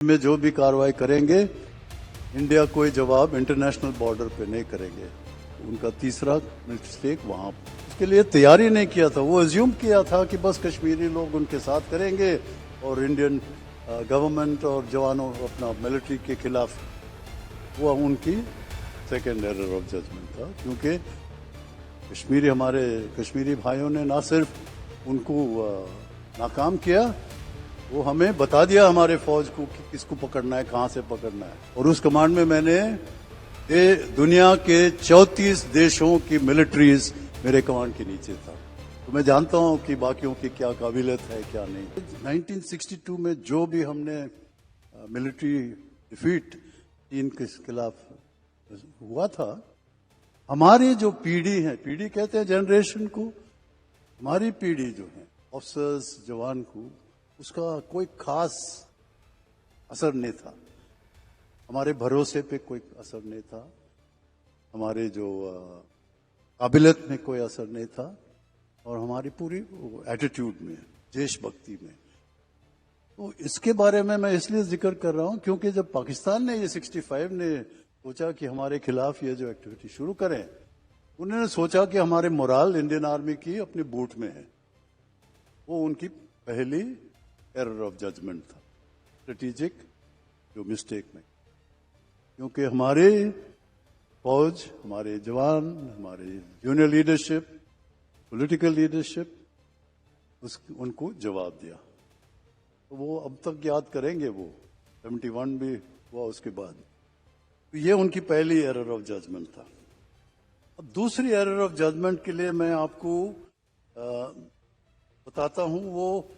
में जो भी कार्रवाई करेंगे इंडिया कोई जवाब इंटरनेशनल बॉर्डर पे नहीं करेंगे। उनका तीसरा मिस्टेक वहां उसके लिए तैयारी नहीं किया था। वो अज्यूम किया था कि बस कश्मीरी लोग उनके साथ करेंगे और इंडियन गवर्नमेंट और जवानों अपना मिलिट्री के खिलाफ। वो उनकी सेकेंड एरर ऑफ जजमेंट था, क्योंकि हमारे कश्मीरी भाइयों ने ना सिर्फ उनको नाकाम किया, वो हमें बता दिया हमारे फौज को कि किसको पकड़ना है, कहां से पकड़ना है। और उस कमांड में मैंने दुनिया के 34 देशों की मिलिट्रीज मेरे कमांड के नीचे था। तो मैं जानता हूं कि बाकियों की क्या काबिलियत है, क्या नहीं। 1962 में जो भी हमने मिलिट्री डिफीट चीन के खिलाफ हुआ था, हमारी जो पीढ़ी है, पीढ़ी कहते हैं जनरेशन को, हमारी पीढ़ी जो है ऑफिसर्स जवान को, उसका कोई खास असर नहीं था। हमारे भरोसे पे कोई असर नहीं था, हमारे जो काबिलियत में कोई असर नहीं था, और हमारी पूरी एटीट्यूड में, देशभक्ति में। तो इसके बारे में मैं इसलिए जिक्र कर रहा हूं क्योंकि जब पाकिस्तान ने ये 65 ने सोचा कि हमारे खिलाफ ये जो एक्टिविटी शुरू करें, उन्होंने सोचा कि हमारे मोराल इंडियन आर्मी की अपने बूट में है। वो उनकी पहली एरर ऑफ जजमेंट था, स्ट्रेटेजिक जो मिस्टेक में। क्योंकि हमारे फौज, हमारे जवान, हमारे जूनियर लीडरशिप, पॉलिटिकल लीडरशिप उनको जवाब दिया। तो वो अब तक याद करेंगे। वो 71 भी हुआ उसके बाद। तो ये उनकी पहली एरर ऑफ जजमेंट था। अब दूसरी एरर ऑफ जजमेंट के लिए मैं आपको बताता हूं। वो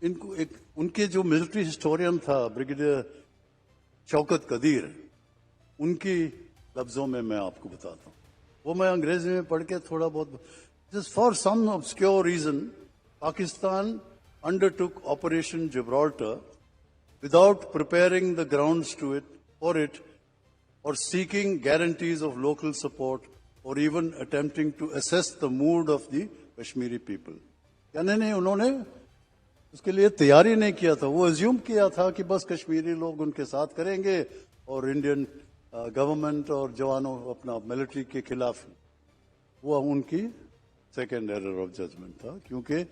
इनको उनके जो मिलिट्री हिस्टोरियन था ब्रिगेडियर शौकत कदीर, उनकी लफ्जों में मैं आपको बताता हूं। वो मैं अंग्रेजी में पढ़ के थोड़ा बहुत, just for some obscure reason Pakistan undertook Operation Gibraltar without preparing the grounds for it or seeking guarantees of local support or even attempting to assess the mood of the Kashmiri people. यानी नहीं, उन्होंने उसके लिए तैयारी नहीं किया था। वो अज्यूम किया था कि बस कश्मीरी लोग उनके साथ करेंगे और इंडियन गवर्नमेंट और जवानों अपना मिलिट्री के खिलाफ। वो उनकी सेकेंड एरर ऑफ जजमेंट था, क्योंकि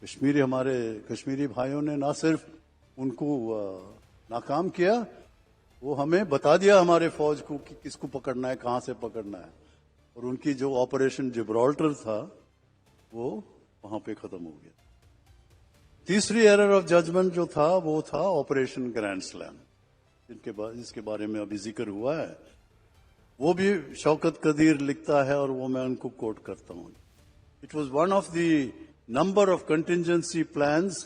हमारे कश्मीरी भाइयों ने ना सिर्फ उनको नाकाम किया, वो हमें बता दिया हमारे फौज को कि किसको पकड़ना है, कहां से पकड़ना है। और उनकी जो ऑपरेशन जिब्राल्टर था वो वहां पे खत्म हो गया। तीसरी एरर ऑफ जजमेंट जो था वो था ऑपरेशन ग्रैंड स्लैम, जिसके बारे में अभी जिक्र हुआ है। वो भी शौकत कदीर लिखता है और वो मैं उनको कोट करता हूं। It was one of the number of contingency plans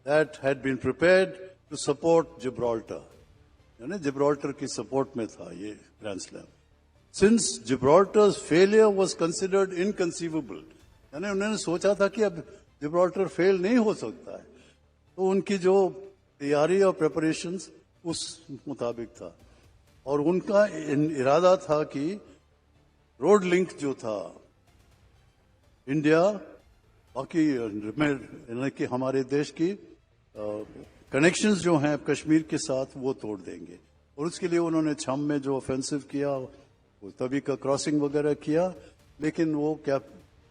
that had been prepared to support Gibraltar. यानी जिब्राल्टर की सपोर्ट में था ये grand slam. Since Gibraltar's failure was considered inconceivable, यानी उन्होंने सोचा था कि अब जिब्राल्टर फेल नहीं हो सकता है, तो उनकी जो तैयारी और प्रिपरेशंस उस मुताबिक था। और उनका इरादा था कि रोड लिंक जो था इंडिया बाकी कि हमारे देश की कनेक्शंस जो हैं कश्मीर के साथ वो तोड़ देंगे। और उसके लिए उन्होंने छम में जो ऑफेंसिव किया, वो तभी का क्रॉसिंग वगैरह किया, लेकिन वो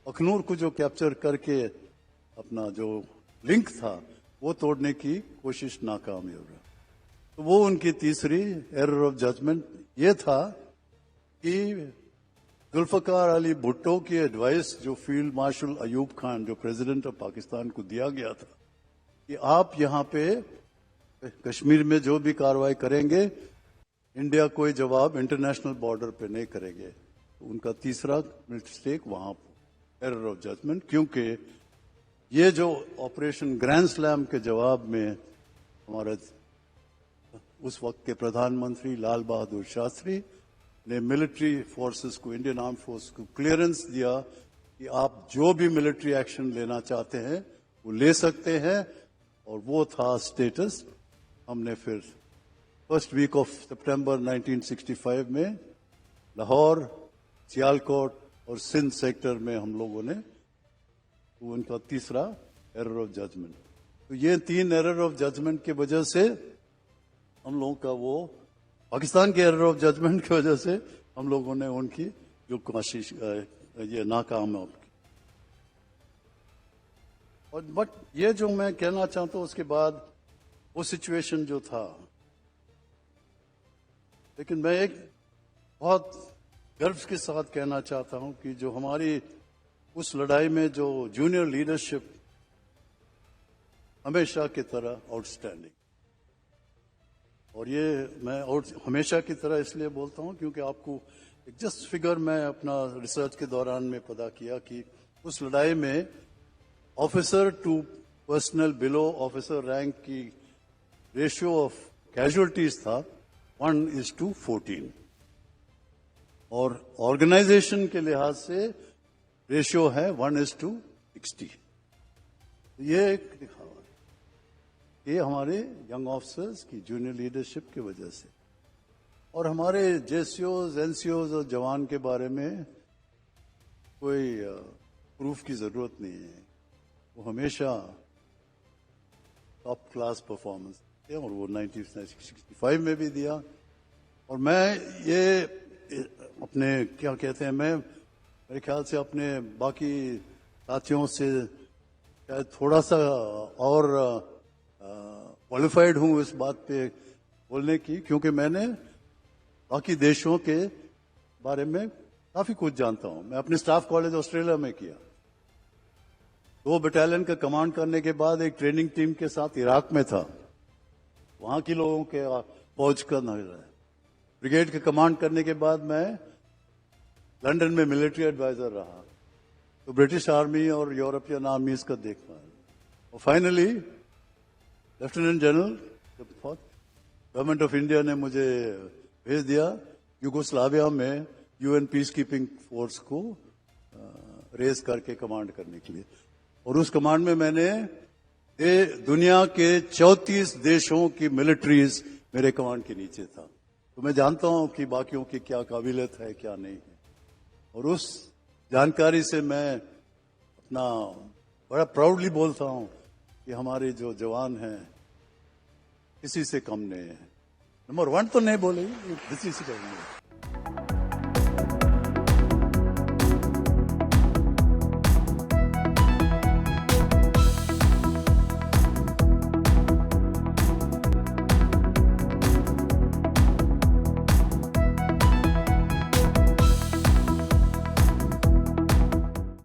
अखनूर को जो कैप्चर करके अपना जो लिंक था वो तोड़ने की कोशिश नाकाम हो रहा। तो वो उनकी तीसरी एरर ऑफ जजमेंट ये था कि जुल्फकार अली भुट्टो की एडवाइस जो फील्ड मार्शल अयूब खान, जो प्रेसिडेंट ऑफ पाकिस्तान को दिया गया था कि आप यहां पे कश्मीर में जो भी कार्रवाई करेंगे इंडिया कोई जवाब इंटरनेशनल बॉर्डर पे नहीं करेंगे। तो उनका तीसरा मिस्टेक वहां एरर ऑफ जजमेंट, क्योंकि ये जो ऑपरेशन ग्रैंड स्लैम के जवाब में हमारा उस वक्त के प्रधानमंत्री लाल बहादुर शास्त्री ने मिलिट्री फोर्सेस को, इंडियन आर्म फोर्स को क्लियरेंस दिया कि आप जो भी मिलिट्री एक्शन लेना चाहते हैं वो ले सकते हैं। और वो था स्टेटस। हमने फिर फर्स्ट वीक ऑफ सितंबर 1965 में लाहौर, सियालकोट और सिंध सेक्टर में हम लोगों ने, तो उनका तीसरा एरर ऑफ जजमेंट। तो ये तीन एरर ऑफ जजमेंट की वजह से हम लोगों का वो पाकिस्तान के एरर ऑफ जजमेंट की वजह से हम लोगों ने उनकी जो कोशिश ये नाकाम है उनकी। और बट ये जो मैं कहना चाहता हूं उसके बाद वो सिचुएशन जो था, लेकिन मैं एक बहुत गर्व के साथ कहना चाहता हूं कि जो हमारी उस लड़ाई में जो जूनियर लीडरशिप हमेशा की तरह आउटस्टैंडिंग, और ये मैं हमेशा की तरह इसलिए बोलता हूं क्योंकि आपको एक जस्ट फिगर मैं अपना रिसर्च के दौरान में पता किया कि उस लड़ाई में officer to personnel below officer rank की रेशियो ऑफ कैजुअलिटीज था 1:14, और ऑर्गेनाइजेशन के लिहाज से रेशियो है 1:60। ये एक दिखावा है, ये हमारे यंग ऑफिसर्स की जूनियर लीडरशिप की वजह से। और हमारे जेसीओज एनसीओज और जवान के बारे में कोई प्रूफ की जरूरत नहीं है, वो हमेशा टॉप क्लास परफॉर्मेंस दिया, और वो 1965 में भी दिया। और मैं ये अपने क्या कहते हैं, मैं मेरे ख्याल से अपने बाकी साथियों से शायद थोड़ा सा और क्वालिफाइड हूं इस बात पे बोलने की, क्योंकि मैंने बाकी देशों के बारे में काफी कुछ जानता हूं। मैं अपने स्टाफ कॉलेज ऑस्ट्रेलिया में किया, 2 बटालियन का कमांड करने के बाद एक ट्रेनिंग टीम के साथ इराक में था, वहां के लोगों के फौज का नजर है। ब्रिगेड का कमांड करने के बाद मैं लंदन में मिलिट्री एडवाइजर रहा, तो ब्रिटिश आर्मी और यूरोपियन आर्मीज का देखना है। और finally lieutenant general government of India ने मुझे भेज दिया यूगोस्लाविया में यूएन पीस कीपिंग फोर्स को रेस करके कमांड करने के लिए। और उस कमांड में मैंने दुनिया के 34 देशों की मिलिट्रीज मेरे कमांड के नीचे था, तो मैं जानता हूं कि बाकियों की क्या काबिलियत है क्या नहीं है। और उस जानकारी से मैं अपना बड़ा प्राउडली बोलता हूं कि हमारे जो जवान हैं किसी से कम नहीं है। नंबर 1 तो नहीं बोले, किसी से कम नहीं है।